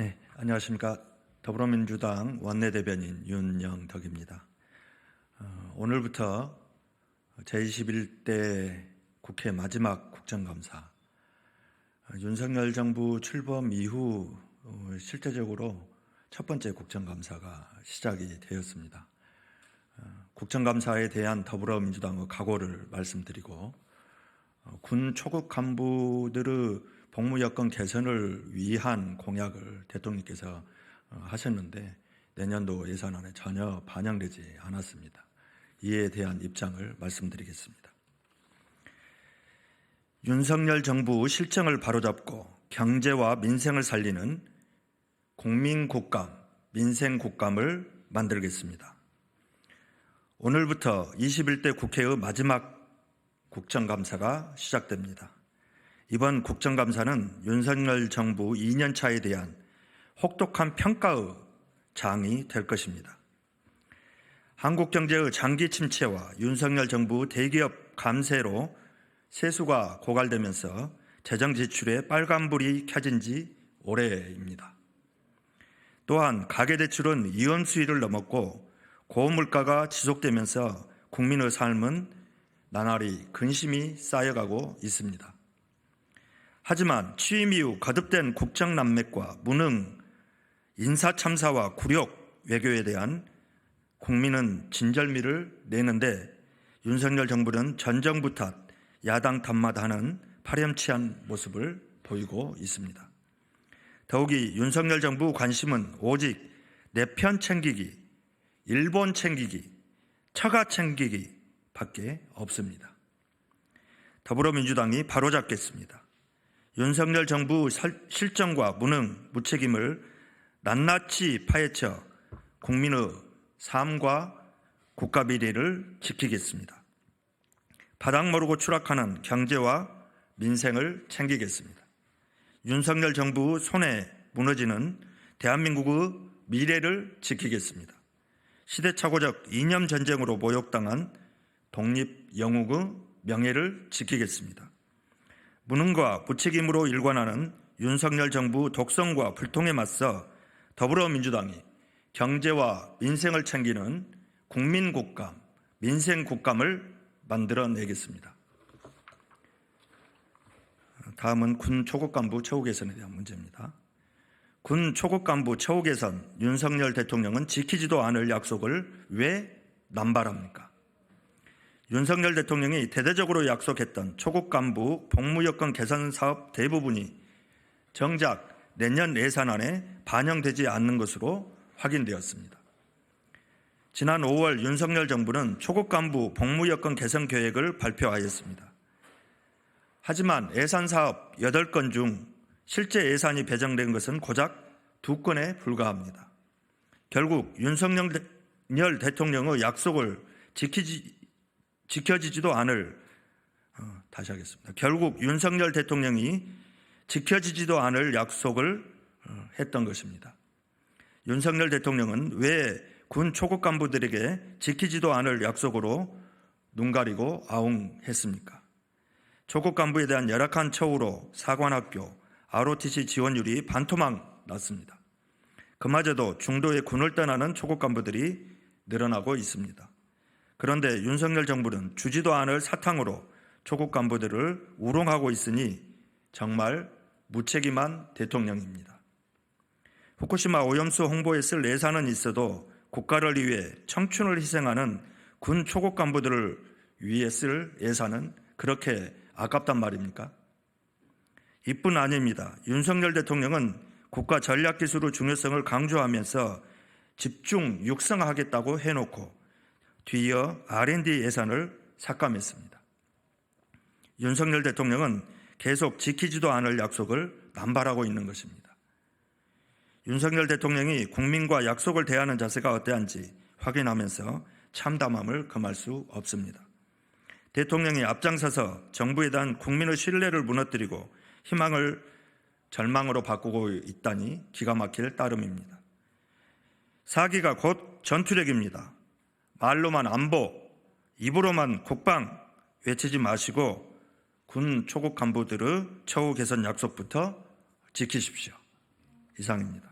네, 안녕하십니까. 더불어민주당 원내대변인 윤영덕입니다. 오늘부터 제21대 국회 마지막 국정감사, 윤석열 정부 출범 이후 실제적으로 첫 번째 국정감사가 시작이 되었습니다. 국정감사에 대한 더불어민주당의 각오를 말씀드리고, 군 초급 간부들의 복무 여건 개선을 위한 공약을 대통령께서 하셨는데 내년도 예산안에 전혀 반영되지 않았습니다. 이에 대한 입장을 말씀드리겠습니다. 윤석열 정부 실정을 바로잡고 경제와 민생을 살리는 국민국감, 민생국감을 만들겠습니다. 오늘부터 21대 국회의 마지막 국정감사가 시작됩니다. 이번 국정감사는 윤석열 정부 2년차에 대한 혹독한 평가의 장이 될 것입니다. 한국 경제의 장기 침체와 윤석열 정부 대기업 감세로 세수가 고갈되면서 재정 지출에 빨간불이 켜진 지 오래입니다. 또한 가계대출은 위험 수위를 넘었고 고물가가 지속되면서 국민의 삶은 나날이 근심이 쌓여가고 있습니다. 하지만 취임 이후 거듭된 국정난맥과 무능, 인사참사와 굴욕, 외교에 대한 국민은 진절미를 내는데 윤석열 정부는 전 정부 탓, 야당 탓마다 하는 파렴치한 모습을 보이고 있습니다. 더욱이 윤석열 정부 관심은 오직 내 편 챙기기, 일본 챙기기, 처가 챙기기 밖에 없습니다. 더불어민주당이 바로잡겠습니다. 윤석열 정부 실정과 무능, 무책임을 낱낱이 파헤쳐 국민의 삶과 국가 미래를 지키겠습니다. 바닥 모르고 추락하는 경제와 민생을 챙기겠습니다. 윤석열 정부 손에 무너지는 대한민국의 미래를 지키겠습니다. 시대착오적 이념 전쟁으로 모욕당한 독립 영웅의 명예를 지키겠습니다. 무능과 무책임으로 일관하는 윤석열 정부 독성과 불통에 맞서 더불어민주당이 경제와 민생을 챙기는 국민국감, 민생국감을 만들어내겠습니다. 다음은 군 초급간부 처우 개선에 대한 문제입니다. 군 초급간부 처우 개선, 윤석열 대통령은 지키지도 않을 약속을 왜 남발합니까? 윤석열 대통령이 대대적으로 약속했던 초급간부 복무여건 개선 사업 대부분이 정작 내년 예산안에 반영되지 않는 것으로 확인되었습니다. 지난 5월 윤석열 정부는 초급간부 복무여건 개선 계획을 발표하였습니다. 하지만 예산사업 8건 중 실제 예산이 배정된 것은 고작 2건에 불과합니다. 결국 윤석열 대통령의 약속을 지켜지지도 않을 결국 윤석열 대통령이 지켜지지도 않을 약속을 했던 것입니다. 윤석열 대통령은 왜 군 초급 간부들에게 지키지도 않을 약속으로 눈 가리고 아웅했습니까? 초급 간부에 대한 열악한 처우로 사관학교, ROTC 지원율이 반토막 났습니다. 그마저도 중도의 군을 떠나는 초급 간부들이 늘어나고 있습니다. 그런데 윤석열 정부는 주지도 않을 사탕으로 초급 간부들을 우롱하고 있으니 정말 무책임한 대통령입니다. 후쿠시마 오염수 홍보에 쓸 예산은 있어도 국가를 위해 청춘을 희생하는 군 초급 간부들을 위해 쓸 예산은 그렇게 아깝단 말입니까? 이뿐 아닙니다. 윤석열 대통령은 국가 전략기술의 중요성을 강조하면서 집중 육성하겠다고 해놓고 뒤이어 R&D 예산을 삭감했습니다. 윤석열 대통령은 계속 지키지도 않을 약속을 남발하고 있는 것입니다. 윤석열 대통령이 국민과 약속을 대하는 자세가 어떠한지 확인하면서 참담함을 금할 수 없습니다. 대통령이 앞장서서 정부에 대한 국민의 신뢰를 무너뜨리고 희망을 절망으로 바꾸고 있다니 기가 막힐 따름입니다. 사기가 곧 전투력입니다. 말로만 안보, 입으로만 국방 외치지 마시고 군 초급 간부들의 처우 개선 약속부터 지키십시오. 이상입니다.